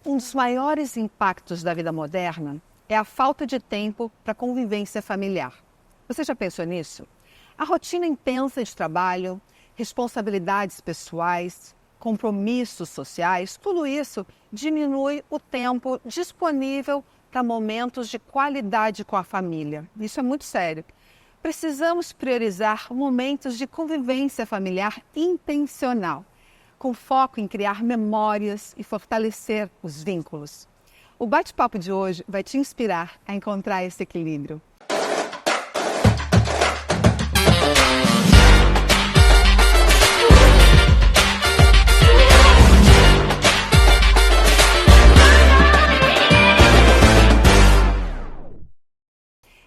Um dos maiores impactos da vida moderna é a falta de tempo para convivência familiar. Você já pensou nisso? A rotina intensa de trabalho, responsabilidades pessoais, compromissos sociais, tudo isso diminui o tempo disponível para momentos de qualidade com a família. Isso é muito sério. Precisamos priorizar momentos de convivência familiar intencional, com foco em criar memórias e fortalecer os vínculos. O bate-papo de hoje vai te inspirar a encontrar esse equilíbrio.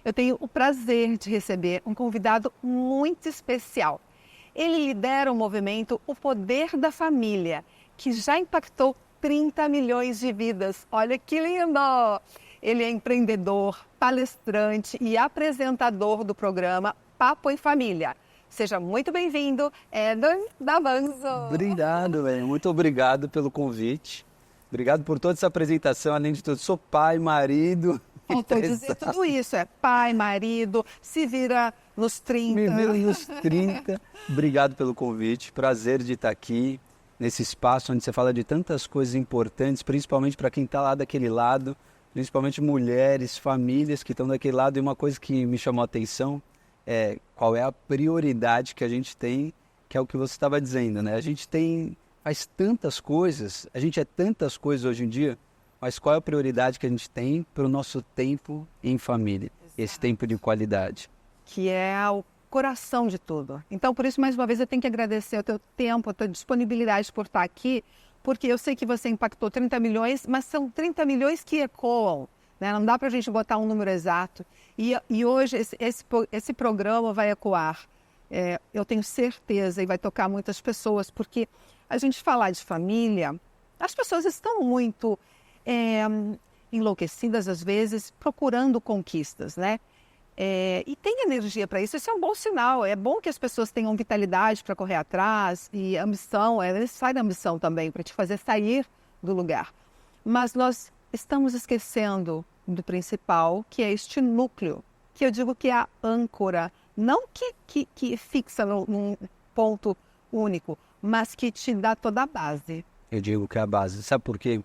Eu tenho o prazer de receber um convidado muito especial. Ele lidera o movimento O Poder da Família, que já impactou 30 milhões de vidas. Olha que lindo! Ele é empreendedor, palestrante e apresentador do programa Papo em Família. Seja muito bem-vindo, Éder Davanzo. Obrigado, velho. Muito obrigado pelo convite. Obrigado por toda essa apresentação. Além de tudo, sou pai, marido. Faltou dizer tudo isso, pai, marido, se vira nos 30. Me vira nos 30. Obrigado pelo convite, prazer de estar aqui, nesse espaço onde você fala de tantas coisas importantes, principalmente para quem está lá daquele lado, principalmente mulheres, famílias que estão daquele lado. E uma coisa que me chamou a atenção é qual é a prioridade que a gente tem, que é o que você estava dizendo, né? A gente faz tantas coisas, a gente é tantas coisas hoje em dia, mas qual é a prioridade que a gente tem para o nosso tempo em família? Exato. Esse tempo de qualidade. Que é o coração de tudo. Então, por isso, mais uma vez, eu tenho que agradecer o teu tempo, a tua disponibilidade por estar aqui, porque eu sei que você impactou 30 milhões, mas são 30 milhões que ecoam, né? Não dá para a gente botar um número exato. E hoje esse programa vai ecoar. Eu tenho certeza, e vai tocar muitas pessoas, porque a gente falar de família, as pessoas estão muito enlouquecidas às vezes, procurando conquistas, né? E tem energia para isso, isso é um bom sinal. É bom que as pessoas tenham vitalidade para correr atrás, e ambição, é necessária a ambição também para te fazer sair do lugar. Mas nós estamos esquecendo do principal, que é este núcleo, que eu digo que é a âncora, não que fixa num ponto único, mas que te dá toda a base. Eu digo que é a base, sabe por quê?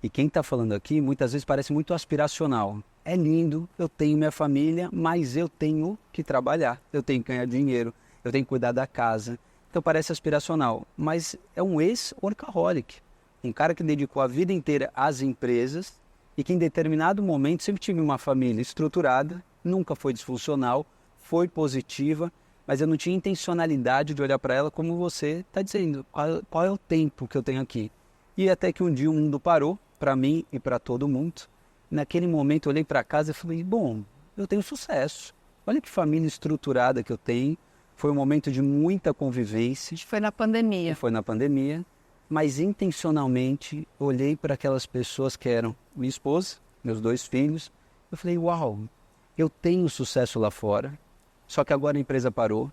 E quem está falando aqui muitas vezes parece muito aspiracional. É lindo, eu tenho minha família, mas eu tenho que trabalhar, eu tenho que ganhar dinheiro, eu tenho que cuidar da casa. Então parece aspiracional, mas é um ex-workaholic. Um cara que dedicou a vida inteira às empresas e que em determinado momento sempre tive uma família estruturada, nunca foi disfuncional, foi positiva, mas eu não tinha intencionalidade de olhar para ela como você está dizendo. Qual é o tempo que eu tenho aqui? E até que um dia o mundo parou, para mim e para todo mundo. Naquele momento eu olhei para casa e falei, bom, eu tenho sucesso. Olha que família estruturada que eu tenho. Foi um momento de muita convivência. Foi na pandemia. Foi na pandemia, mas intencionalmente olhei para aquelas pessoas que eram minha esposa, meus 2 filhos. Eu falei, uau, eu tenho sucesso lá fora, só que agora a empresa parou.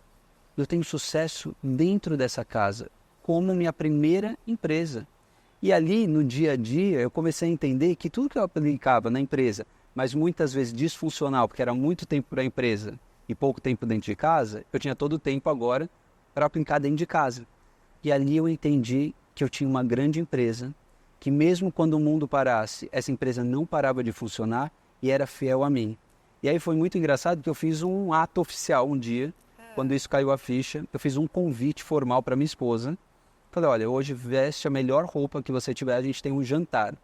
Eu tenho sucesso dentro dessa casa, como minha primeira empresa. E ali, no dia a dia, eu comecei a entender que tudo que eu aplicava na empresa, mas muitas vezes disfuncional, porque era muito tempo para a empresa e pouco tempo dentro de casa, eu tinha todo o tempo agora para aplicar dentro de casa. E ali eu entendi que eu tinha uma grande empresa, que mesmo quando o mundo parasse, essa empresa não parava de funcionar e era fiel a mim. E aí foi muito engraçado que eu fiz um ato oficial um dia, quando isso caiu a ficha, eu fiz um convite formal para minha esposa. Falei, olha, hoje veste a melhor roupa que você tiver, a gente tem um jantar.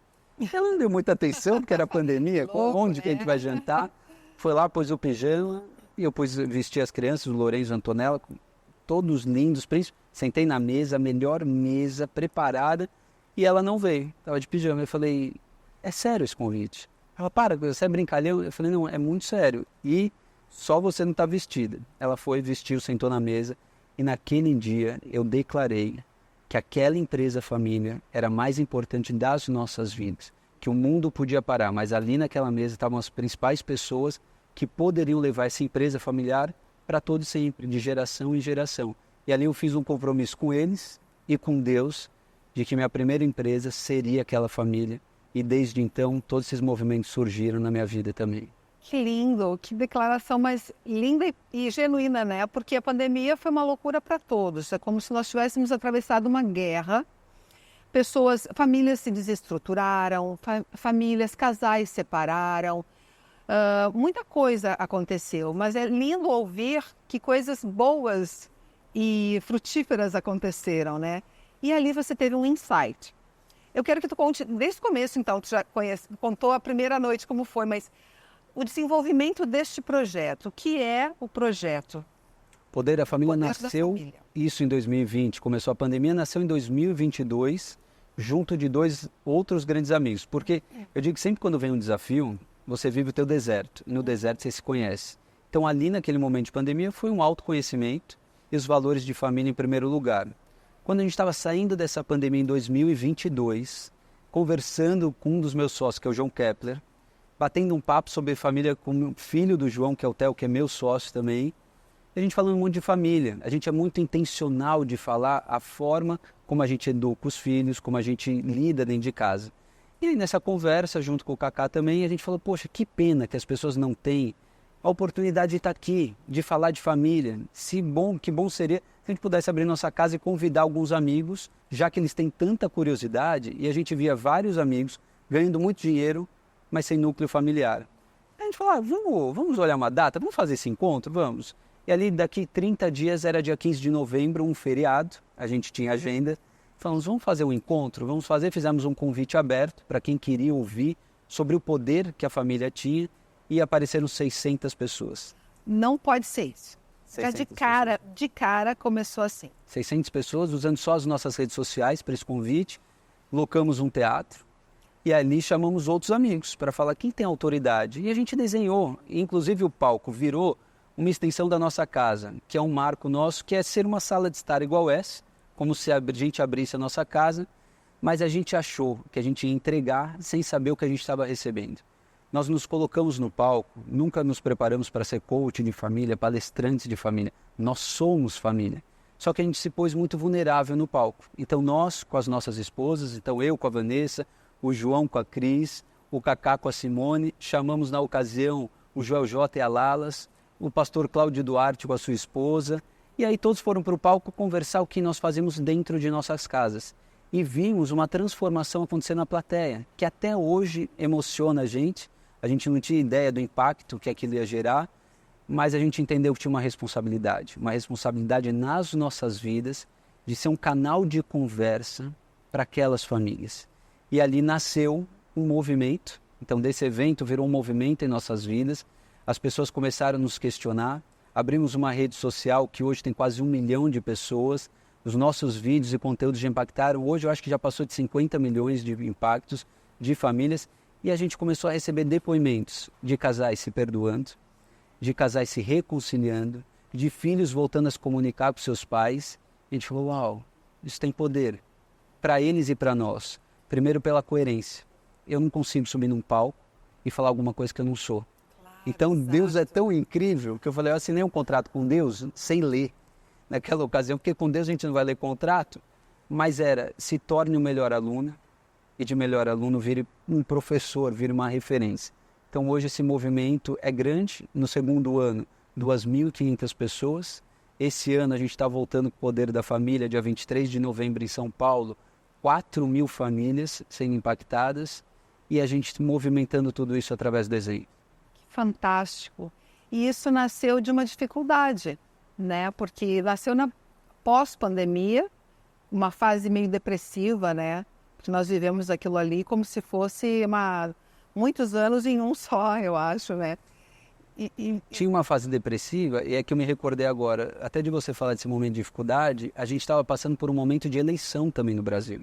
Ela não deu muita atenção, porque era pandemia, onde que a gente vai jantar? Foi lá, pôs o pijama, e eu vesti as crianças, o Lourenço e a Antonella, todos lindos, sentei na mesa, a melhor mesa, preparada, e ela não veio, estava de pijama. Eu falei, é sério esse convite? Ela, para, você é brincalhão? Eu falei, não, é muito sério, e só você não está vestida. Ela foi, vestiu, sentou na mesa, e naquele dia eu declarei que aquela empresa família era mais importante das nossas vidas, que o mundo podia parar, mas ali naquela mesa estavam as principais pessoas que poderiam levar essa empresa familiar para todo sempre, de geração em geração. E ali eu fiz um compromisso com eles e com Deus, de que minha primeira empresa seria aquela família, E desde então, todos esses movimentos surgiram na minha vida também. Que lindo, que declaração mais linda e genuína, né? Porque a pandemia foi uma loucura para todos. É como se nós tivéssemos atravessado uma guerra. Pessoas, famílias se desestruturaram, famílias, casais se separaram. Muita coisa aconteceu, mas é lindo ouvir que coisas boas e frutíferas aconteceram, né? E ali você teve um insight. Eu quero que tu conte, desde o começo, então, tu já contou a primeira noite como foi, mas o desenvolvimento deste projeto, o que é o projeto? Poder da Família Poder da nasceu, Família. isso em 2020, começou a pandemia, nasceu em 2022, junto de 2 outros grandes amigos. Porque eu digo que sempre quando vem um desafio, você vive o teu deserto, e no deserto você se conhece. Então ali naquele momento de pandemia foi um autoconhecimento e os valores de família em primeiro lugar. Quando a gente estava saindo dessa pandemia em 2022, conversando com um dos meus sócios, que é o João Kepler, batendo um papo sobre família com o filho do João, que é o Theo, que é meu sócio também, e a gente falando muito de família. A gente é muito intencional de falar a forma como a gente educa os filhos, como a gente lida dentro de casa. E aí nessa conversa, junto com o Kaká também, a gente falou, poxa, que pena que as pessoas não têm a oportunidade de estar aqui, de falar de família. Que bom seria se a gente pudesse abrir nossa casa e convidar alguns amigos, já que eles têm tanta curiosidade, e a gente via vários amigos ganhando muito dinheiro, mas sem núcleo familiar. A gente falou, vamos olhar uma data, vamos fazer esse encontro? Vamos. E ali daqui 30 dias, era dia 15 de novembro, um feriado, a gente tinha agenda. Falamos, vamos fazer um encontro? Vamos fazer, fizemos um convite aberto para quem queria ouvir sobre o poder que a família tinha, e apareceram 600 pessoas. Não pode ser isso. Já 600 de cara começou assim. 600 pessoas, usando só as nossas redes sociais para esse convite, locamos um teatro e ali chamamos outros amigos para falar quem tem autoridade. E a gente desenhou, inclusive o palco virou uma extensão da nossa casa, que é um marco nosso, que é ser uma sala de estar igual essa, como se a gente abrisse a nossa casa, mas a gente achou que a gente ia entregar sem saber o que a gente estava recebendo. Nós nos colocamos no palco, nunca nos preparamos para ser coach de família, palestrantes de família. Nós somos família. Só que a gente se pôs muito vulnerável no palco. Então nós, com as nossas esposas, então eu com a Vanessa, o João com a Cris, o Kaká com a Simone, chamamos na ocasião o Joel J e a Lalas, o pastor Cláudio Duarte com a sua esposa, e aí todos foram para o palco conversar o que nós fazemos dentro de nossas casas. E vimos uma transformação acontecer na plateia, que até hoje emociona a gente. A gente não tinha ideia do impacto que aquilo ia gerar, mas a gente entendeu que tinha uma responsabilidade nas nossas vidas, de ser um canal de conversa para aquelas famílias. E ali nasceu um movimento, então desse evento virou um movimento em nossas vidas, as pessoas começaram a nos questionar, abrimos uma rede social que hoje tem quase 1 milhão de pessoas, os nossos vídeos e conteúdos já impactaram, hoje eu acho que já passou de 50 milhões de impactos de famílias, e a gente começou a receber depoimentos de casais se perdoando, de casais se reconciliando, de filhos voltando a se comunicar com seus pais. A gente falou, uau, isso tem poder para eles e para nós. Primeiro pela coerência. Eu não consigo subir num palco e falar alguma coisa que eu não sou. Claro, então exato. Deus é tão incrível que eu falei, eu assinei um contrato com Deus sem ler naquela ocasião, porque com Deus a gente não vai ler contrato, mas era, se torne o melhor aluno, e de melhor aluno vire um professor, vire uma referência. Então hoje esse movimento é grande, no segundo ano 2.500 pessoas, esse ano a gente está voltando com o Poder da Família, dia 23 de novembro em São Paulo, 4.000 famílias sendo impactadas e a gente movimentando tudo isso através do desenho. Fantástico. E isso nasceu de uma dificuldade, né? Porque nasceu na pós-pandemia, uma fase meio depressiva, né? Porque nós vivemos aquilo ali como se fosse muitos anos em um só, eu acho, né? Tinha uma fase depressiva, e é que eu me recordei agora, até de você falar desse momento de dificuldade, a gente estava passando por um momento de eleição também no Brasil.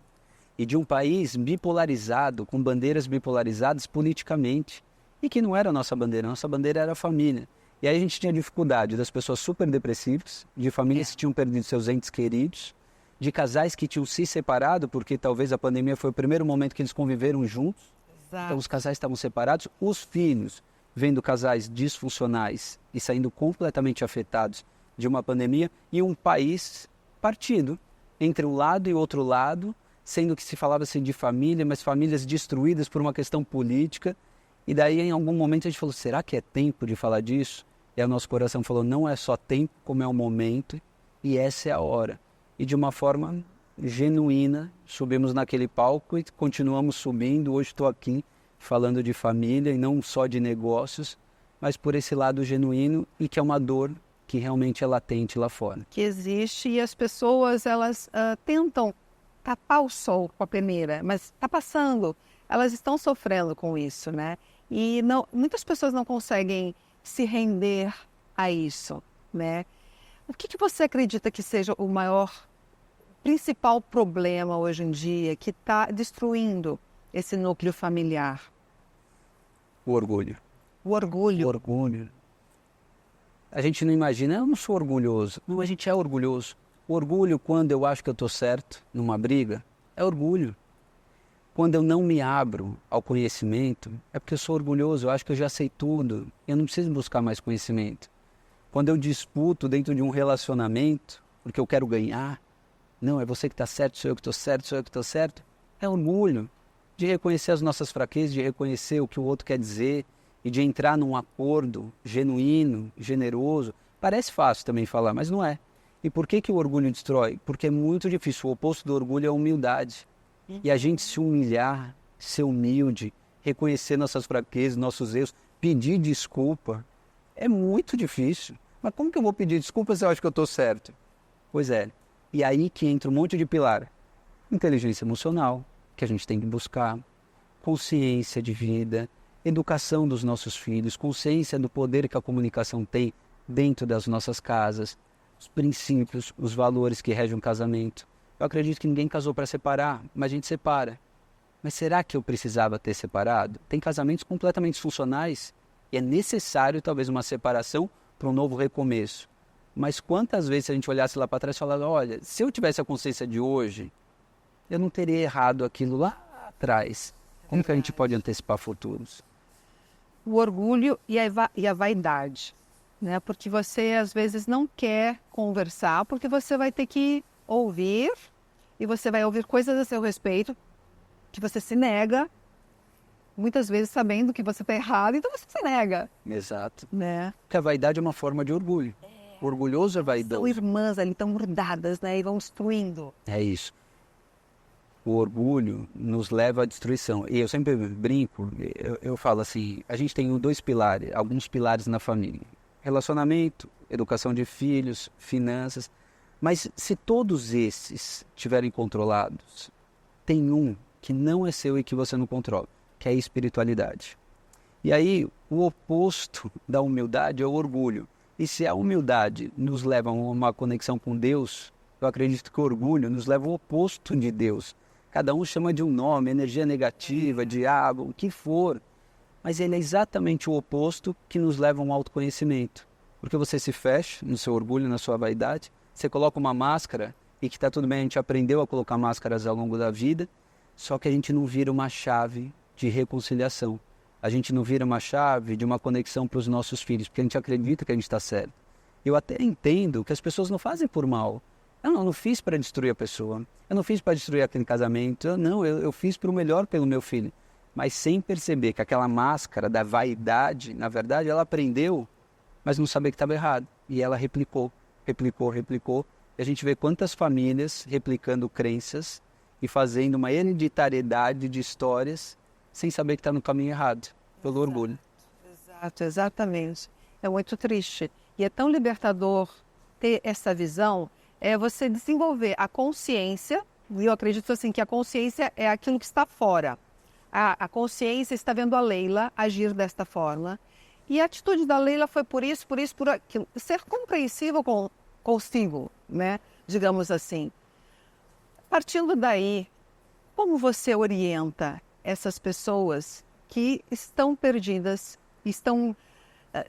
E de um país bipolarizado, com bandeiras bipolarizadas politicamente. E que não era a nossa bandeira era a família. E aí a gente tinha dificuldade das pessoas super depressivas, de famílias que tinham perdido seus entes queridos, de casais que tinham se separado, porque talvez a pandemia foi o primeiro momento que eles conviveram juntos. Exato. Então os casais estavam separados, os filhos vendo casais disfuncionais e saindo completamente afetados de uma pandemia, e um país partido entre um lado e outro lado, sendo que se falava-se de família, mas famílias destruídas por uma questão política. E daí, em algum momento, a gente falou, será que é tempo de falar disso? E aí o nosso coração falou, não é só tempo, como é o momento, e essa é a hora. E de uma forma genuína, subimos naquele palco e continuamos subindo. Hoje estou aqui falando de família e não só de negócios, mas por esse lado genuíno e que é uma dor que realmente é latente lá fora. Que existe e as pessoas, elas tentam tapar o sol com a peneira, mas está passando, elas estão sofrendo com isso, né? E muitas pessoas não conseguem se render a isso, né? O que você acredita que seja o principal problema hoje em dia que está destruindo esse núcleo familiar? O orgulho. O orgulho. O orgulho. A gente não imagina, eu não sou orgulhoso. Não, a gente é orgulhoso. O orgulho, quando eu acho que eu estou certo numa briga, é orgulho. Quando eu não me abro ao conhecimento, é porque eu sou orgulhoso, eu acho que eu já sei tudo, eu não preciso buscar mais conhecimento. Quando eu disputo dentro de um relacionamento, porque eu quero ganhar, não, é você que está certo, sou eu que estou certo, sou eu que estou certo, é orgulho de reconhecer as nossas fraquezas, de reconhecer o que o outro quer dizer e de entrar num acordo genuíno, generoso. Parece fácil também falar, mas não é. E por que o orgulho destrói? Porque é muito difícil. O oposto do orgulho é a humildade. E a gente se humilhar, ser humilde, reconhecer nossas fraquezas, nossos erros, pedir desculpa, é muito difícil. Mas como que eu vou pedir desculpa se eu acho que eu estou certo? Pois é. E aí que entra um monte de pilar. Inteligência emocional, que a gente tem que buscar, consciência de vida, educação dos nossos filhos, consciência do poder que a comunicação tem dentro das nossas casas, os princípios, os valores que regem um casamento. Eu acredito que ninguém casou para separar, mas a gente separa. Mas será que eu precisava ter separado? Tem casamentos completamente disfuncionais e é necessário talvez uma separação para um novo recomeço. Mas quantas vezes se a gente olhasse lá para trás e falasse, olha, se eu tivesse a consciência de hoje, eu não teria errado aquilo lá atrás. Como que a gente pode antecipar futuros? O orgulho e a vaidade, né? Porque você às vezes não quer conversar, porque você vai ter que ouvir e você vai ouvir coisas a seu respeito que você se nega, muitas vezes sabendo que você está errado, então você se nega. Exato. Né? Porque a vaidade é uma forma de orgulho. O orgulhoso é vaidoso. São irmãs ali, estão grudadas, né? E vão destruindo. É isso. O orgulho nos leva à destruição. E eu sempre brinco, eu falo assim, a gente tem dois pilares, alguns pilares na família. Relacionamento, educação de filhos, finanças. Mas se todos esses estiverem controlados, tem um que não é seu e que você não controla, que é a espiritualidade. E aí, o oposto da humildade é o orgulho. E se a humildade nos leva a uma conexão com Deus, eu acredito que o orgulho nos leva ao oposto de Deus. Cada um chama de um nome, energia negativa, diabo, o que for. Mas ele é exatamente o oposto que nos leva a um autoconhecimento. Porque você se fecha no seu orgulho, na sua vaidade, você coloca uma máscara e que está tudo bem, a gente aprendeu a colocar máscaras ao longo da vida, só que a gente não vira uma chave de reconciliação. A gente não vira uma chave de uma conexão para os nossos filhos, porque a gente acredita que a gente está certo. Eu até entendo que as pessoas não fazem por mal. Eu não fiz para destruir a pessoa. Eu não fiz para destruir aquele casamento. Eu fiz para o melhor pelo meu filho. Mas sem perceber que aquela máscara da vaidade, na verdade, ela aprendeu, mas não sabia que estava errado. E ela replicou. E a gente vê quantas famílias replicando crenças e fazendo uma hereditariedade de histórias sem saber que está no caminho errado, pelo orgulho. Exato, exatamente. É muito triste. E é tão libertador ter essa visão, é você desenvolver a consciência, e eu acredito assim que a consciência é aquilo que está fora. A consciência está vendo a Leila agir desta forma, e a atitude da Leila foi por isso, por aquilo. Ser compreensível consigo, né? Digamos assim. Partindo daí, como você orienta essas pessoas que estão perdidas, estão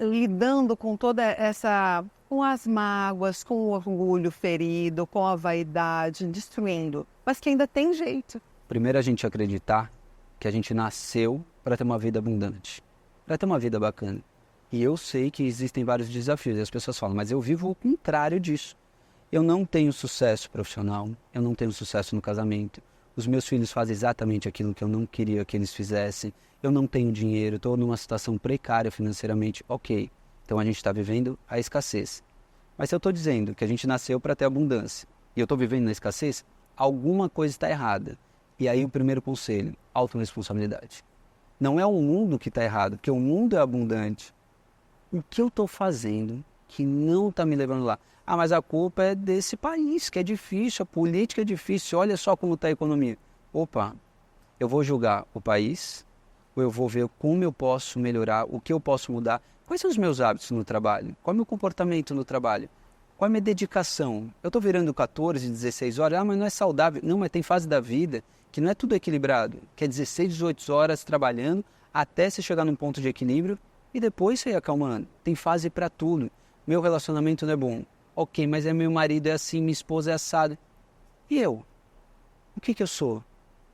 lidando com toda essa, com as mágoas, com o orgulho ferido, com a vaidade, destruindo, mas que ainda tem jeito? Primeiro a gente acreditar que a gente nasceu para ter uma vida abundante, para ter uma vida bacana. E eu sei que existem vários desafios, e as pessoas falam, mas eu vivo o contrário disso. Eu não tenho sucesso profissional, eu não tenho sucesso no casamento. os meus filhos fazem exatamente aquilo que eu não queria que eles fizessem, eu não tenho dinheiro, estou numa situação precária financeiramente, ok. Então a gente está vivendo a escassez. Mas se eu estou dizendo que a gente nasceu para ter abundância e eu estou vivendo na escassez, alguma coisa está errada. E aí o primeiro conselho, autorresponsabilidade. Não é o mundo que está errado, porque o mundo é abundante. O que eu estou fazendo que não está me levando lá? Ah, mas a culpa é desse país, que é difícil, a política é difícil, olha só como está a economia. Opa, eu vou julgar o país, ou eu vou ver como eu posso melhorar, o que eu posso mudar. Quais são os meus hábitos no trabalho? Qual é o meu comportamento no trabalho? Qual é a minha dedicação? Eu estou virando 14, 16 horas, mas não é saudável. Não, mas tem fase da vida que não é tudo equilibrado, que é 16, 18 horas trabalhando até você chegar num ponto de equilíbrio e depois você ir acalmando. Tem fase para tudo. Meu relacionamento não é bom. Ok, mas meu marido é assim, minha esposa é assada. E eu? O que eu sou?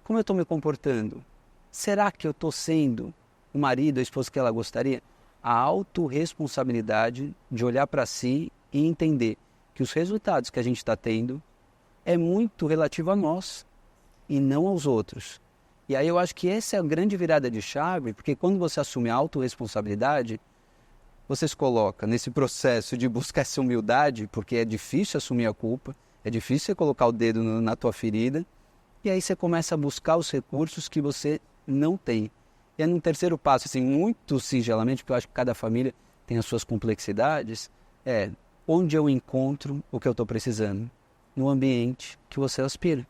Como eu estou me comportando? Será que eu estou sendo o marido, a esposa que ela gostaria? A autorresponsabilidade de olhar para si e entender que os resultados que a gente está tendo é muito relativo a nós e não aos outros. E aí eu acho que essa é a grande virada de chave, porque quando você assume a autorresponsabilidade, você se coloca nesse processo de buscar essa humildade, porque é difícil assumir a culpa, é difícil você colocar o dedo na tua ferida, e aí você começa a buscar os recursos que você não tem. E aí, num terceiro passo, assim, muito singelamente, porque eu acho que cada família tem as suas complexidades, é onde eu encontro o que eu estou precisando? No ambiente que você aspira,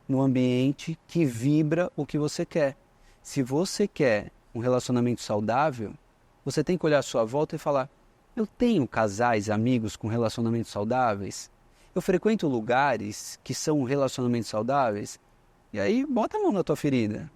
no ambiente que vibra o que você quer. Se você quer um relacionamento saudável, você tem que olhar à sua volta e falar, eu tenho casais, amigos com relacionamentos saudáveis? Eu frequento lugares que são relacionamentos saudáveis? E aí, bota a mão na tua ferida.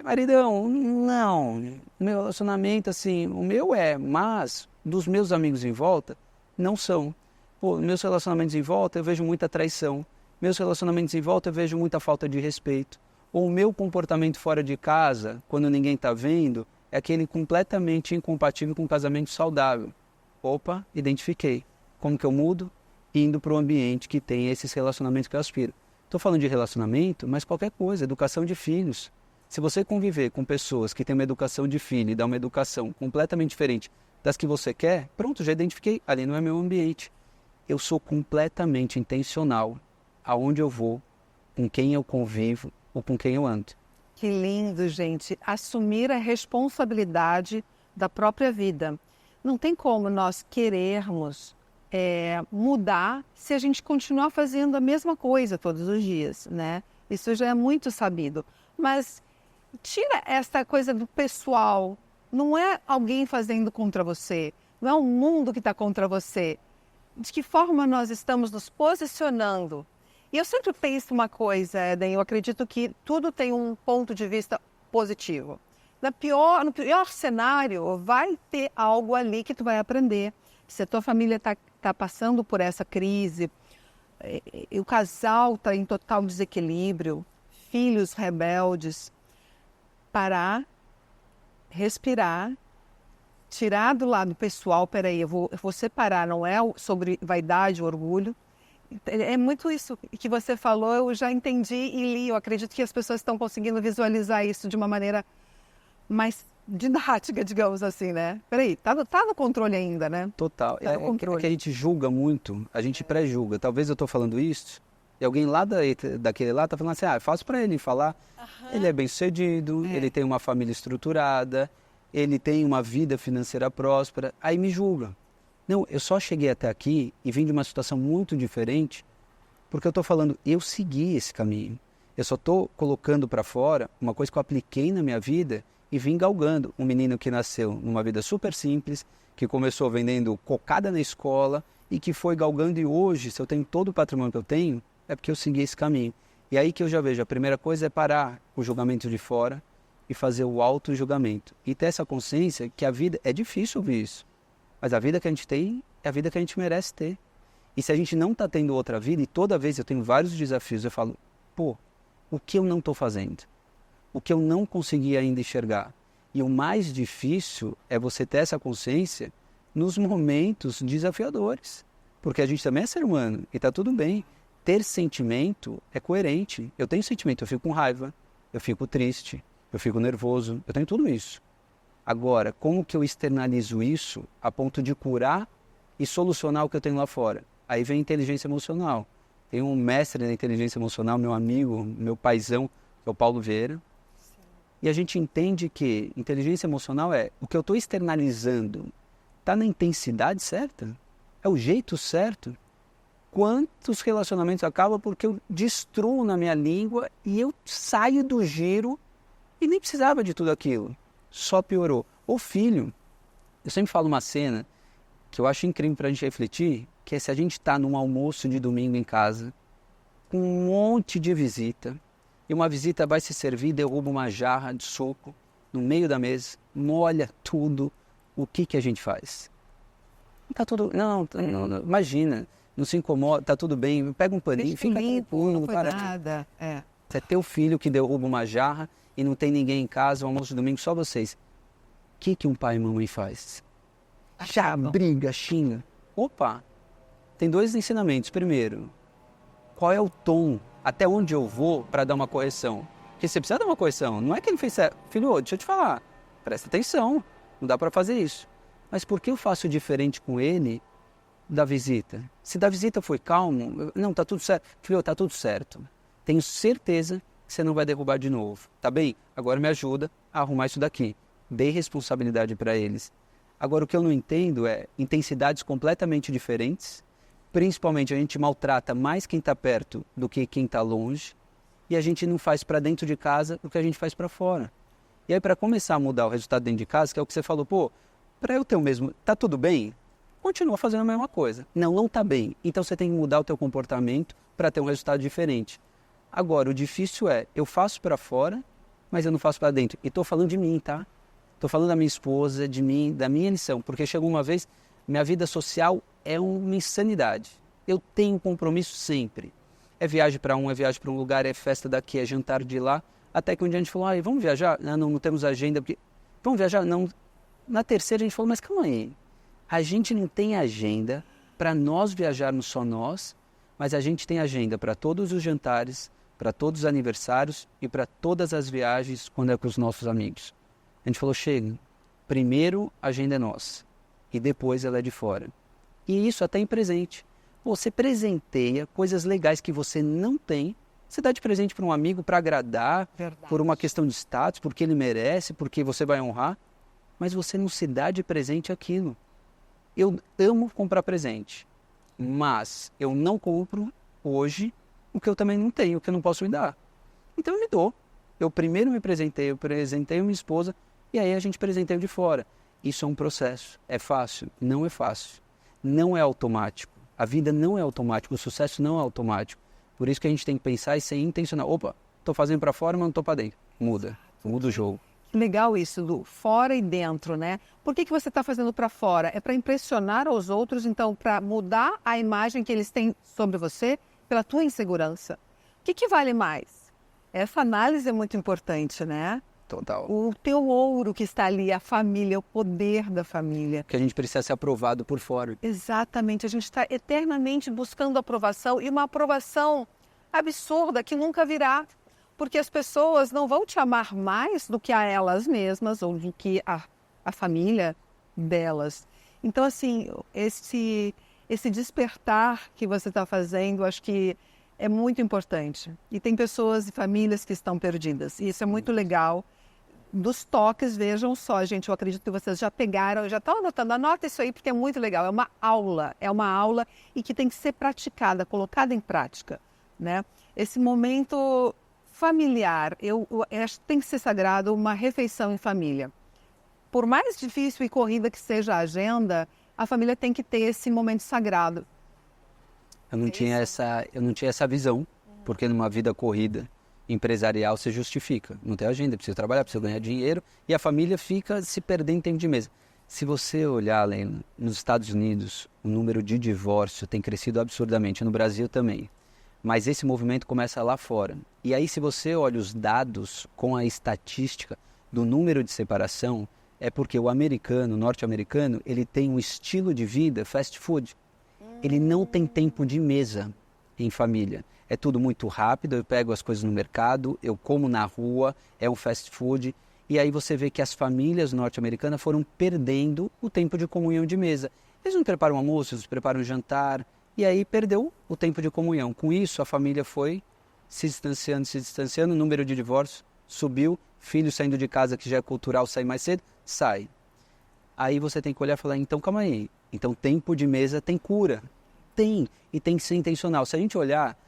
Maridão, não, meu relacionamento assim, o meu é, mas dos meus amigos em volta, não são. Pô, meus relacionamentos em volta eu vejo muita traição, meus relacionamentos em volta eu vejo muita falta de respeito. Ou o meu comportamento fora de casa, quando ninguém está vendo, é aquele completamente incompatível com um casamento saudável. Opa, identifiquei. Como que eu mudo? Indo para o ambiente que tem esses relacionamentos que eu aspiro. Estou falando de relacionamento, mas qualquer coisa, educação de filhos. Se você conviver com pessoas que têm uma educação de filho e dão uma educação completamente diferente das que você quer, pronto, já identifiquei, ali não é meu ambiente. Eu sou completamente intencional aonde eu vou, com quem eu convivo ou com quem eu ando. Que lindo, gente. Assumir a responsabilidade da própria vida. Não tem como nós querermos mudar se a gente continuar fazendo a mesma coisa todos os dias, né? Isso já é muito sabido. Mas tira essa coisa do pessoal. Não é alguém fazendo contra você. Não é o mundo que está contra você. De que forma nós estamos nos posicionando? E eu sempre penso uma coisa, Eden, eu acredito que tudo tem um ponto de vista positivo. No pior cenário, vai ter algo ali que tu vai aprender. Se a tua família está passando por essa crise, e o casal está em total desequilíbrio, filhos rebeldes, parar, respirar, tirar do lado pessoal, peraí, eu vou separar, não é sobre vaidade, orgulho. É muito isso que você falou, eu já entendi e li. Eu acredito que as pessoas estão conseguindo visualizar isso de uma maneira mais didática, digamos assim, né? Peraí, tá no controle ainda, né? Total. É que a gente julga muito, a gente pré-julga. Talvez eu estou falando isso e alguém lá daquele lá está falando assim, é fácil para ele falar. Ele é bem-sucedido, ele tem uma família estruturada, ele tem uma vida financeira próspera, aí me julga. Não, eu só cheguei até aqui e vim de uma situação muito diferente porque eu estou falando, eu segui esse caminho. Eu só estou colocando para fora uma coisa que eu apliquei na minha vida e vim galgando. Um menino que nasceu numa vida super simples, que começou vendendo cocada na escola e que foi galgando, e hoje, se eu tenho todo o patrimônio que eu tenho, é porque eu segui esse caminho. E aí que eu já vejo, a primeira coisa é parar o julgamento de fora e fazer o auto-julgamento. E ter essa consciência que a vida, é difícil ouvir isso, mas a vida que a gente tem é a vida que a gente merece ter. E se a gente não está tendo outra vida, e toda vez eu tenho vários desafios, eu falo, pô, o que eu não estou fazendo? O que eu não consegui ainda enxergar? E o mais difícil é você ter essa consciência nos momentos desafiadores. Porque a gente também é ser humano e está tudo bem. ter sentimento é coerente. Eu tenho sentimento, eu fico com raiva, eu fico triste, eu fico nervoso, eu tenho tudo isso. Agora, como que eu externalizo isso a ponto de curar e solucionar o que eu tenho lá fora? Aí vem a inteligência emocional. Tem um mestre da inteligência emocional, meu amigo, meu paizão, que é o Paulo Vieira. Sim. E a gente entende que inteligência emocional é o que eu estou externalizando. Está na intensidade certa? É o jeito certo? Quantos relacionamentos acabam porque eu destruo na minha língua e eu saio do giro e nem precisava de tudo aquilo. Só piorou. O filho, eu sempre falo uma cena que eu acho incrível para a gente refletir, que é se a gente está num almoço de domingo em casa, com um monte de visita, e uma visita vai se servir, derruba uma jarra de soco no meio da mesa, molha tudo, o que a gente faz? Tá tudo... Não, imagina, não se incomoda, tá tudo bem, pega um paninho, fica limpo, não foi para nada. É teu filho que derruba uma jarra e não tem ninguém em casa, o almoço de domingo, só vocês. O que um pai e mamãe faz? Já briga, xinga. Opa, tem 2 ensinamentos. Primeiro, qual é o tom, até onde eu vou para dar uma correção? Porque você precisa dar uma correção, não é que ele fez certo. Filho, deixa eu te falar, presta atenção, não dá para fazer isso. Mas por que eu faço diferente com ele da visita? Se da visita foi calmo, não, tá tudo certo. Filho, tá tudo certo. Tenho certeza que você não vai derrubar de novo. Tá bem? Agora me ajuda a arrumar isso daqui. Dei responsabilidade para eles. Agora, o que eu não entendo é intensidades completamente diferentes. Principalmente, a gente maltrata mais quem está perto do que quem está longe. E a gente não faz para dentro de casa o que a gente faz para fora. E aí, para começar a mudar o resultado dentro de casa, que é o que você falou, pô, para eu ter o mesmo... Tá tudo bem? Continua fazendo a mesma coisa. Não tá bem. Então, você tem que mudar o teu comportamento para ter um resultado diferente. Agora, o difícil é, eu faço para fora, mas eu não faço para dentro. E estou falando de mim, tá? Estou falando da minha esposa, de mim, da minha lição. Porque chegou uma vez, minha vida social é uma insanidade. Eu tenho compromisso sempre. É viagem para é viagem para um lugar, é festa daqui, é jantar de lá. Até que um dia a gente falou, vamos viajar? Não temos agenda. Porque... Vamos viajar? Não. Na terceira a gente falou, mas calma aí. A gente não tem agenda para nós viajarmos só nós, mas a gente tem agenda para todos os jantares, para todos os aniversários e para todas as viagens quando é com os nossos amigos. A gente falou, chega, primeiro a agenda é nossa e depois ela é de fora. E isso até em presente. Você presenteia coisas legais que você não tem, você dá de presente para um amigo para agradar, Verdade. Por uma questão de status, porque ele merece, porque você vai honrar, mas você não se dá de presente aquilo. Eu amo comprar presente, mas eu não compro hoje o que eu também não tenho, o que eu não posso me dar. Então eu me dou. Eu primeiro me presentei, eu presentei minha esposa e aí a gente presenteia de fora. Isso é um processo. É fácil? Não é fácil. Não é automático. A vida não é automática, o sucesso não é automático. Por isso que a gente tem que pensar e ser intencional. Opa, estou fazendo para fora, mas não estou para dentro. Muda o jogo. Legal isso, do fora e dentro, né? Por que você está fazendo para fora? É para impressionar aos outros, então, para mudar a imagem que eles têm sobre você pela tua insegurança. O que vale mais? Essa análise é muito importante, né? Total. O teu ouro que está ali, a família, o poder da família. Que a gente precisa ser aprovado por fora. Exatamente, a gente está eternamente buscando aprovação e uma aprovação absurda que nunca virá. Porque as pessoas não vão te amar mais do que a elas mesmas ou do que a família delas. Então, assim, esse despertar que você está fazendo, acho que é muito importante. E tem pessoas e famílias que estão perdidas. E isso é muito legal. Dos toques, vejam só, gente, eu acredito que vocês já pegaram, já estão anotando. Anota isso aí porque é muito legal. É uma aula e que tem que ser praticada, colocada em prática, né? Esse momento familiar, eu acho que tem que ser sagrado uma refeição em família. Por mais difícil e corrida que seja a agenda, a família tem que ter esse momento sagrado. Eu não tinha essa visão, porque numa vida corrida empresarial se justifica. Não tem agenda, precisa trabalhar, precisa ganhar dinheiro e a família fica se perdendo em tempo de mesa. Se você olhar, Lena, nos Estados Unidos, o número de divórcio tem crescido absurdamente, no Brasil também. Mas esse movimento começa lá fora. E aí, se você olha os dados com a estatística do número de separação, é porque o norte-americano, ele tem um estilo de vida fast food. Ele não tem tempo de mesa. em família. É tudo muito rápido, eu pego as coisas no mercado, eu como na rua, é um fast food. E aí você vê que as famílias norte-americanas foram perdendo o tempo de comunhão de mesa. Eles não preparam almoço, eles preparam jantar, e aí perdeu o tempo de comunhão. Com isso, a família foi se distanciando, o número de divórcios subiu, filho saindo de casa, que já é cultural, sair mais cedo, sai. Aí você tem que olhar e falar, então calma aí, então tempo de mesa tem cura. Tem, e tem que ser intencional. Se a gente olhar,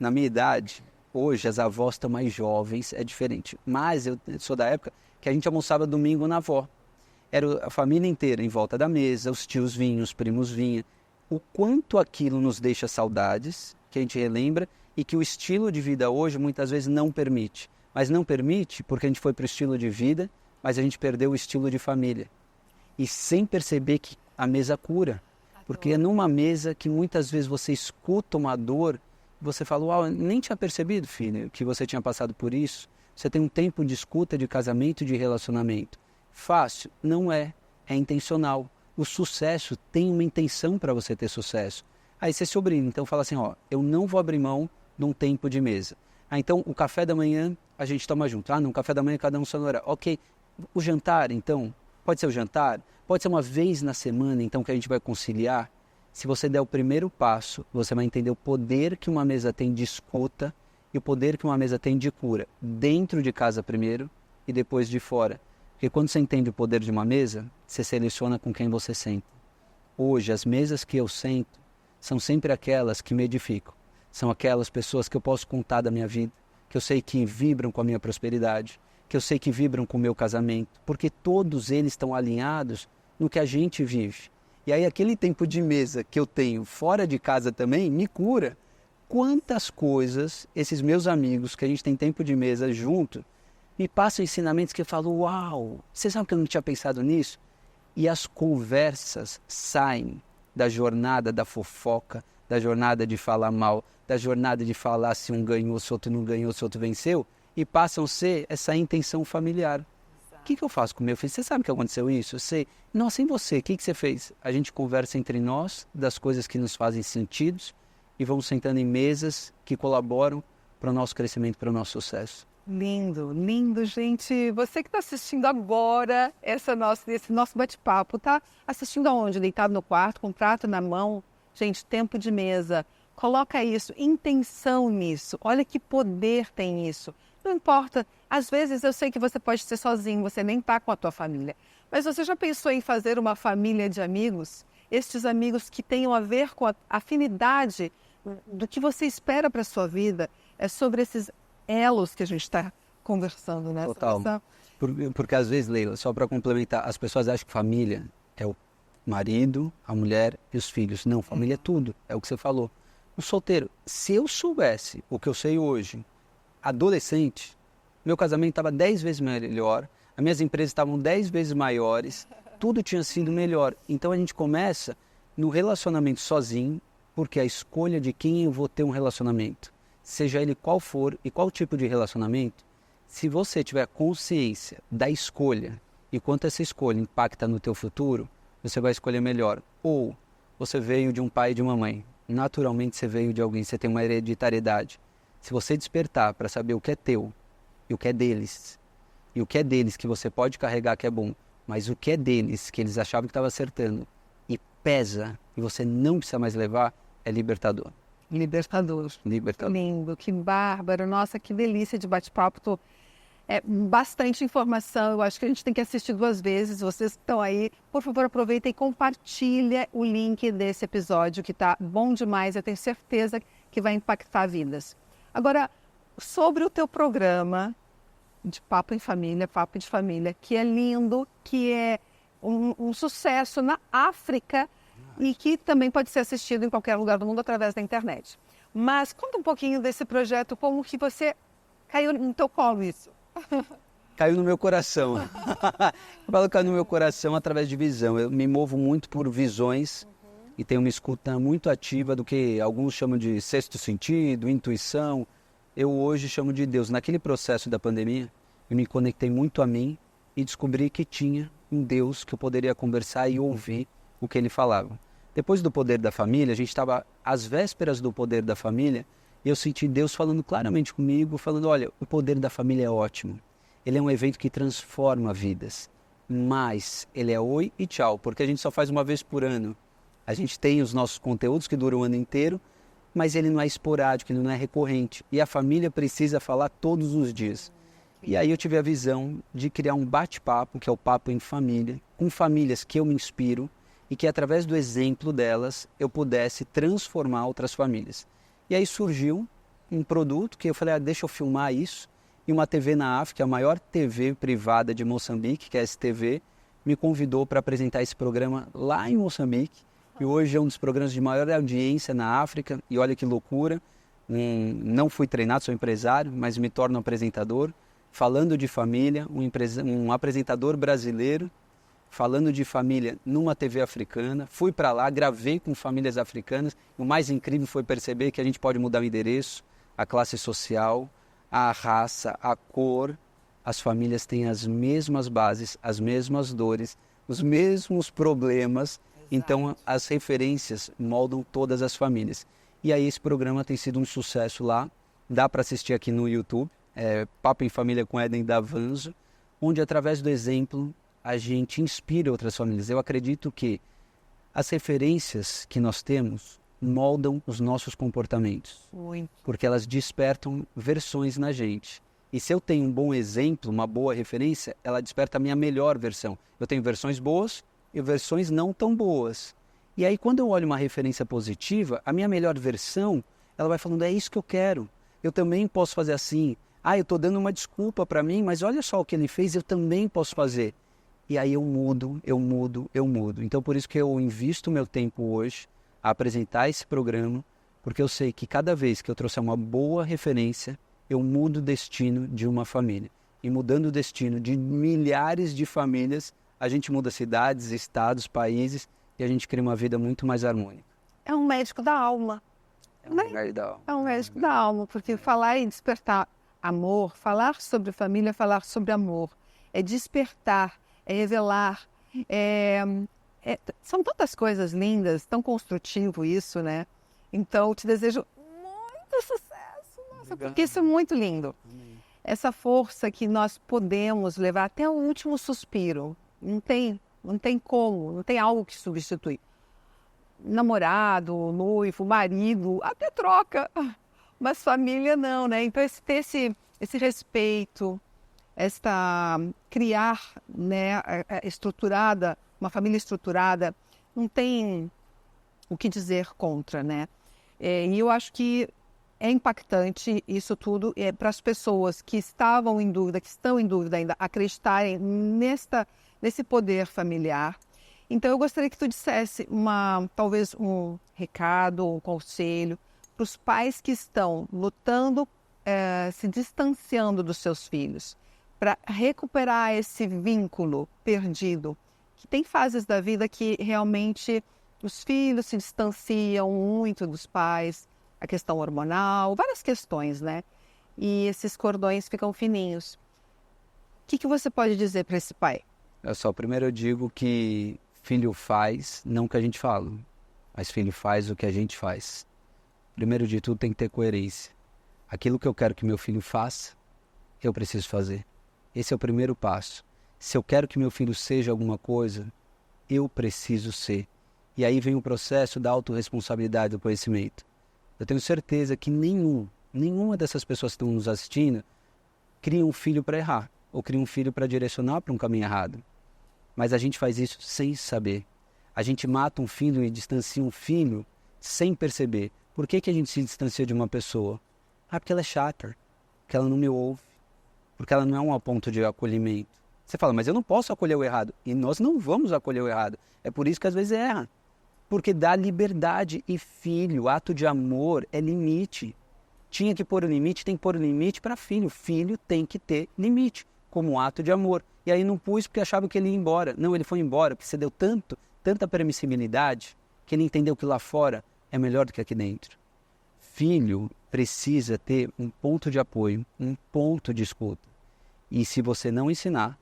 na minha idade, hoje as avós estão mais jovens, é diferente. Mas eu sou da época que a gente almoçava domingo na avó. Era a família inteira em volta da mesa, os tios vinham, os primos vinham. O quanto aquilo nos deixa saudades, que a gente relembra, e que o estilo de vida hoje muitas vezes não permite. Mas não permite porque a gente foi para o estilo de vida, mas a gente perdeu o estilo de família. E sem perceber que a mesa cura. Porque é numa mesa que muitas vezes você escuta uma dor, você fala, uau, nem tinha percebido, filho, que você tinha passado por isso. Você tem um tempo de escuta, de casamento, de relacionamento. Fácil? Não é. É intencional. O sucesso tem uma intenção para você ter sucesso. Aí você se obriga, então fala assim, ó, eu não vou abrir mão de um tempo de mesa. Ah, então o café da manhã a gente toma junto. Ah, não, café da manhã cada um seu horário. Ok, o jantar então, pode ser o jantar, pode ser uma vez na semana então que a gente vai conciliar. Se você der o primeiro passo, você vai entender o poder que uma mesa tem de escuta e o poder que uma mesa tem de cura. Dentro de casa primeiro e depois de fora. Porque quando você entende o poder de uma mesa, você seleciona com quem você senta. Hoje, as mesas que eu sento são sempre aquelas que me edificam. São aquelas pessoas que eu posso contar da minha vida, que eu sei que vibram com a minha prosperidade, que eu sei que vibram com o meu casamento, porque todos eles estão alinhados no que a gente vive. E aí aquele tempo de mesa que eu tenho fora de casa também me cura. Quantas coisas esses meus amigos que a gente tem tempo de mesa junto me passam ensinamentos que eu falo, uau, você sabe que eu não tinha pensado nisso? E as conversas saem da jornada da fofoca, da jornada de falar mal, da jornada de falar se um ganhou, se outro não ganhou, se outro venceu, e passam a ser essa intenção familiar. O que eu faço com o meu filho? Você sabe que aconteceu isso? Eu sei. Nossa, em você, o que você fez? A gente conversa entre nós das coisas que nos fazem sentido e vamos sentando em mesas que colaboram para o nosso crescimento, para o nosso sucesso. Lindo, lindo, gente. Você que está assistindo agora esse nosso bate-papo, tá assistindo aonde? Deitado no quarto, com um prato na mão? Gente, tempo de mesa. Coloca isso, intenção nisso. Olha que poder tem isso. Não importa, às vezes eu sei que você pode ser sozinho, você nem está com a tua família. Mas você já pensou em fazer uma família de amigos? Estes amigos que tenham a ver com a afinidade do que você espera para a sua vida. É sobre esses elos que a gente está conversando, né? Total. Porque às vezes, Leila, só para complementar, as pessoas acham que família é o marido, a mulher e os filhos. Não, família é tudo, é o que você falou. O solteiro, se eu soubesse o que eu sei hoje, adolescente, meu casamento estava 10 vezes melhor, as minhas empresas estavam 10 vezes maiores, tudo tinha sido melhor. Então a gente começa no relacionamento sozinho, porque a escolha de quem eu vou ter um relacionamento, seja ele qual for e qual tipo de relacionamento, se você tiver consciência da escolha e quanto essa escolha impacta no teu futuro, você vai escolher melhor. Ou você veio de um pai e de uma mãe, naturalmente você veio de alguém, você tem uma hereditariedade. Se você despertar para saber o que é teu e o que é deles, e o que é deles que você pode carregar que é bom, mas o que é deles que eles achavam que estava acertando e pesa e você não precisa mais levar, é libertador. Libertador. Libertador. Lindo, que bárbaro. Nossa, que delícia de bate-papo. É bastante informação. Eu acho que a gente tem que assistir 2 vezes. Vocês que estão aí, por favor, aproveita e compartilha o link desse episódio, que está bom demais. Eu tenho certeza que vai impactar vidas. Agora, sobre o teu programa de Papo em Família, Papo de Família, que é lindo, que é um sucesso na África e que também pode ser assistido em qualquer lugar do mundo através da internet. Mas conta um pouquinho desse projeto, como que você caiu no teu colo isso? Caiu no meu coração. Eu falo que caiu no meu coração através de visão. Eu me movo muito por visões e tenho uma escuta muito ativa do que alguns chamam de sexto sentido, intuição. Eu hoje chamo de Deus. Naquele processo da pandemia, eu me conectei muito a mim e descobri que tinha um Deus que eu poderia conversar e ouvir o que ele falava. Depois do Poder da Família, a gente estava às vésperas do Poder da Família, eu senti Deus falando claramente comigo, falando, olha, o Poder da Família é ótimo. Ele é um evento que transforma vidas, mas ele é oi e tchau, porque a gente só faz uma vez por ano. A gente tem os nossos conteúdos que duram o ano inteiro, mas ele não é esporádico, ele não é recorrente. E a família precisa falar todos os dias. E aí eu tive a visão de criar um bate-papo, que é o Papo em Família, com famílias que eu me inspiro e que através do exemplo delas eu pudesse transformar outras famílias. E aí surgiu um produto que eu falei, deixa eu filmar isso. E uma TV na África, a maior TV privada de Moçambique, que é a STV, me convidou para apresentar esse programa lá em Moçambique. E hoje é um dos programas de maior audiência na África. E olha que loucura, não fui treinado, sou empresário, mas me torno apresentador. Falando de família, um apresentador brasileiro, falando de família numa TV africana. Fui para lá, gravei com famílias africanas. O mais incrível foi perceber que a gente pode mudar o endereço, a classe social, a raça, a cor. As famílias têm as mesmas bases, as mesmas dores, os mesmos problemas. Exato. Então as referências moldam todas as famílias. E aí esse programa tem sido um sucesso lá. Dá para assistir aqui no YouTube. Papo em Família com Éden Davanzo, onde através do exemplo a gente inspira outras famílias. Eu acredito que as referências que nós temos moldam os nossos comportamentos. Muito. Porque elas despertam versões na gente. E se eu tenho um bom exemplo, uma boa referência, ela desperta a minha melhor versão. Eu tenho versões boas e versões não tão boas. E aí quando eu olho uma referência positiva, a minha melhor versão, ela vai falando, é isso que eu quero. Eu também posso fazer assim. Eu estou dando uma desculpa para mim, mas olha só o que ele fez, eu também posso fazer. E aí eu mudo. Então por isso que eu invisto meu tempo hoje a apresentar esse programa, porque eu sei que cada vez que eu trouxer uma boa referência, eu mudo o destino de uma família. E mudando o destino de milhares de famílias, a gente muda cidades, estados, países, e a gente cria uma vida muito mais harmônica. É um médico da alma. É um médico da alma. É um médico da alma, porque falar e despertar amor, falar sobre família é falar sobre amor, é despertar, é revelar, são tantas coisas lindas, tão construtivo isso, né? Então, eu te desejo muito sucesso, nossa, porque isso é muito lindo. Essa força que nós podemos levar até o último suspiro, não tem como, não tem algo que substitui. Namorado, noivo, marido, até troca. Mas família não, né? Então esse respeito, criar, né, uma família estruturada, não tem o que dizer contra, né? E eu acho que é impactante isso tudo para as pessoas que estavam em dúvida, que estão em dúvida ainda, acreditarem nesse poder familiar. Então eu gostaria que tu dissesse talvez um recado, um conselho para os pais que estão lutando, se distanciando dos seus filhos, para recuperar esse vínculo perdido, que tem fases da vida que realmente os filhos se distanciam muito dos pais, a questão hormonal, várias questões, né? E esses cordões ficam fininhos. O que você pode dizer para esse pai? Primeiro eu digo que filho faz, não o que a gente fala, mas filho faz o que a gente faz. Primeiro de tudo tem que ter coerência. Aquilo que eu quero que meu filho faça, eu preciso fazer. Esse é o primeiro passo. Se eu quero que meu filho seja alguma coisa, eu preciso ser. E aí vem o processo da autorresponsabilidade do conhecimento. Eu tenho certeza que nenhuma dessas pessoas que estão nos assistindo cria um filho para errar, ou cria um filho para direcionar para um caminho errado. Mas a gente faz isso sem saber. A gente mata um filho e distancia um filho sem perceber. Por que a gente se distancia de uma pessoa? Porque ela é chata, porque ela não me ouve, porque ela não é um ponto de acolhimento. Você fala, mas eu não posso acolher o errado. E nós não vamos acolher o errado. É por isso que às vezes erra. Porque dá liberdade. E filho, ato de amor é limite. Tinha que pôr o limite, tem que pôr o limite para filho. Filho tem que ter limite, como ato de amor. E aí não pus porque achava que ele ia embora. Não, ele foi embora porque você deu tanta permissibilidade que ele entendeu que lá fora é melhor do que aqui dentro. Filho precisa ter um ponto de apoio, um ponto de escuta. E se você não ensinar,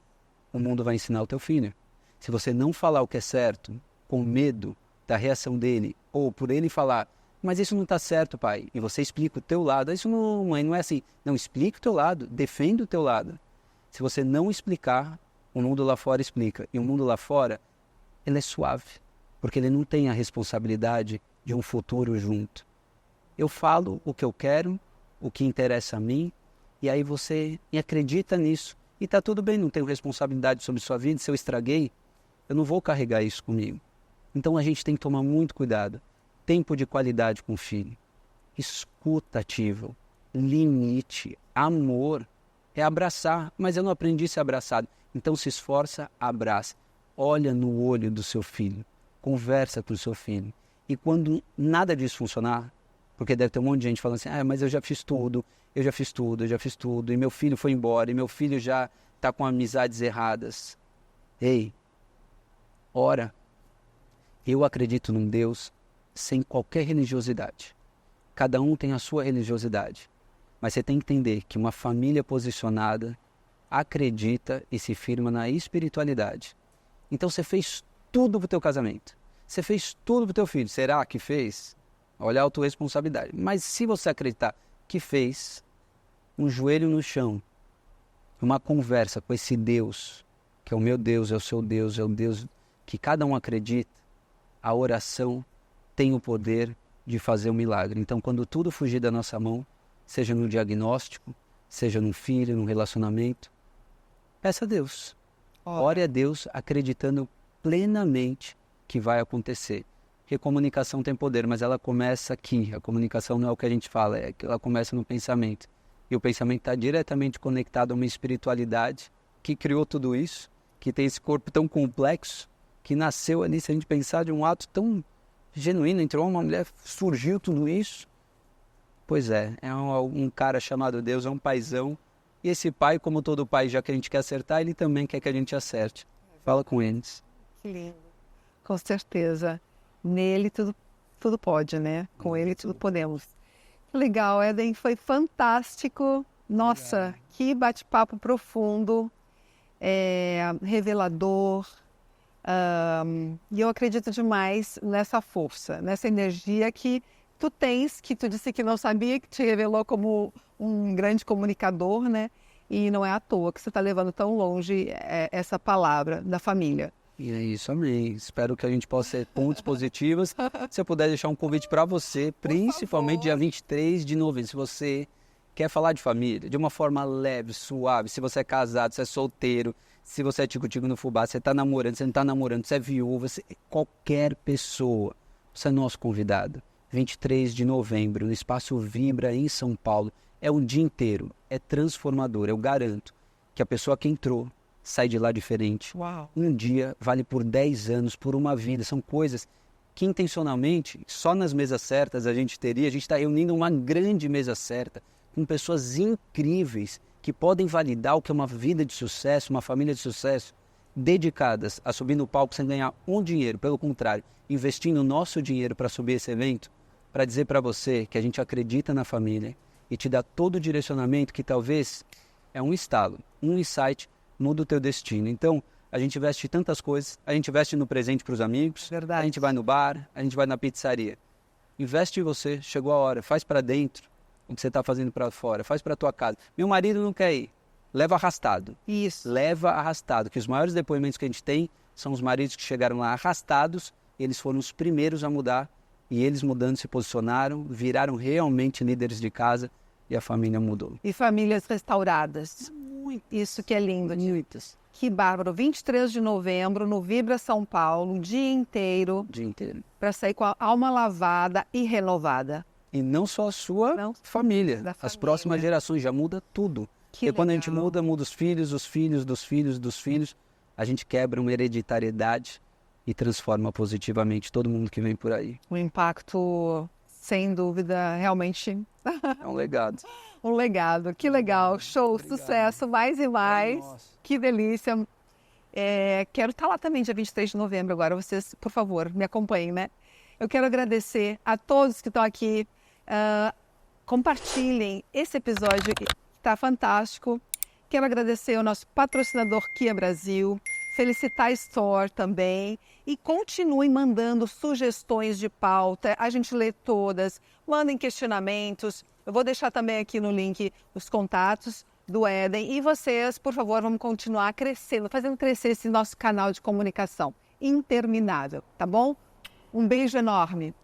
o mundo vai ensinar o teu filho. Se você não falar o que é certo, com medo da reação dele, ou por ele falar, Mas isso não está certo, pai. E você explica o teu lado. Isso não, mãe, não é assim. Não, explica o teu lado, defenda o teu lado. Se você não explicar, o mundo lá fora explica. E o mundo lá fora, ele é suave. Porque ele não tem a responsabilidade de um futuro junto. Eu falo o que eu quero, o que interessa a mim, e aí você me acredita nisso. E está tudo bem, não tenho responsabilidade sobre sua vida. Se eu estraguei, eu não vou carregar isso comigo. Então a gente tem que tomar muito cuidado. Tempo de qualidade com o filho. Escuta ativa. Limite. Amor. É abraçar. Mas eu não aprendi a ser abraçado. Então se esforça, abraça. Olha no olho do seu filho. Conversa com o seu filho. E quando nada disso funcionar, porque deve ter um monte de gente falando assim, mas eu já fiz tudo, e meu filho foi embora, e meu filho já está com amizades erradas. Ei, ora, eu acredito num Deus sem qualquer religiosidade. Cada um tem a sua religiosidade. Mas você tem que entender que uma família posicionada acredita e se firma na espiritualidade. Então você fez tudo para o teu casamento. Você fez tudo para o teu filho. Será que fez? Olha a autorresponsabilidade. Mas se você acreditar que fez, um joelho no chão, uma conversa com esse Deus, que é o meu Deus, é o seu Deus, é o Deus que cada um acredita, a oração tem o poder de fazer um milagre. Então, quando tudo fugir da nossa mão, seja no diagnóstico, seja num filho, num relacionamento, peça a Deus. Ore a Deus acreditando plenamente que vai acontecer. Porque comunicação tem poder, mas ela começa aqui. A comunicação não é o que a gente fala, é que ela começa no pensamento. E o pensamento está diretamente conectado a uma espiritualidade que criou tudo isso, que tem esse corpo tão complexo, que nasceu ali, se a gente pensar, de um ato tão genuíno, entrou uma mulher, surgiu tudo isso. Pois é um cara chamado Deus, é um paizão. E esse pai, como todo pai, já que a gente quer acertar, ele também quer que a gente acerte. Fala com eles. Que lindo. Com certeza. Nele tudo pode, né? Com ele tudo podemos. Legal, Éden, foi fantástico. Nossa, Obrigado. Que bate-papo profundo, revelador. E eu acredito demais nessa força, nessa energia que tu tens, que tu disse que não sabia, que te revelou como um grande comunicador, né? E não é à toa que você está levando tão longe essa palavra da família. E é isso, amém. Espero que a gente possa ter pontos positivos. Se eu puder deixar um convite para você, principalmente dia 23 de novembro, se você quer falar de família, de uma forma leve, suave, se você é casado, se é solteiro, se você é tico-tico no fubá, se você está namorando, se não está namorando, se é viúva, qualquer pessoa, você é nosso convidado. 23 de novembro, no Espaço Vibra, em São Paulo. É um dia inteiro, é transformador, eu garanto que a pessoa que entrou sai de lá diferente. Uau. Um dia vale por 10 anos, por uma vida. São coisas que intencionalmente, só nas mesas certas a gente está reunindo uma grande mesa certa, com pessoas incríveis, que podem validar o que é uma vida de sucesso, uma família de sucesso, dedicadas a subir no palco sem ganhar um dinheiro, pelo contrário, investindo o nosso dinheiro para subir esse evento, para dizer para você que a gente acredita na família e te dá todo o direcionamento que talvez é um estalo, um insight, muda o teu destino. Então, a gente investe em tantas coisas, a gente investe no presente para os amigos, Verdade. A gente vai no bar, a gente vai na pizzaria. Investe em você, chegou a hora, faz para dentro o que você está fazendo para fora, faz para tua casa. Meu marido não quer ir, leva arrastado. Isso. Leva arrastado, que os maiores depoimentos que a gente tem são os maridos que chegaram lá arrastados, eles foram os primeiros a mudar, e eles mudando se posicionaram, viraram realmente líderes de casa, e a família mudou. E famílias restauradas. Isso que é lindo. Muitas. Que bárbaro. 23 de novembro, no Vibra São Paulo, um dia inteiro, O dia inteiro. para sair com a alma lavada e renovada. E não só a sua família, da as família. próximas gerações, já muda tudo. Que Porque quando a gente legal. muda os filhos, dos filhos, dos filhos, dos filhos, a gente quebra uma hereditariedade e transforma positivamente todo mundo que vem por aí. Um impacto, sem dúvida, realmente É um legado. um legado. Que legal. Show, Obrigado. Sucesso, mais e mais. Nossa. Que delícia. Quero estar lá também dia 23 de novembro agora. Vocês, por favor, me acompanhem, né? Eu quero agradecer a todos que estão aqui. Compartilhem esse episódio que está fantástico. Quero agradecer ao nosso patrocinador Kia Brasil, felicitar a Store também e continuem mandando sugestões de pauta. A gente lê todas, mandem questionamentos. Eu vou deixar também aqui no link os contatos do Éden. E vocês, por favor, vamos continuar crescendo, fazendo crescer esse nosso canal de comunicação interminável, tá bom? Um beijo enorme.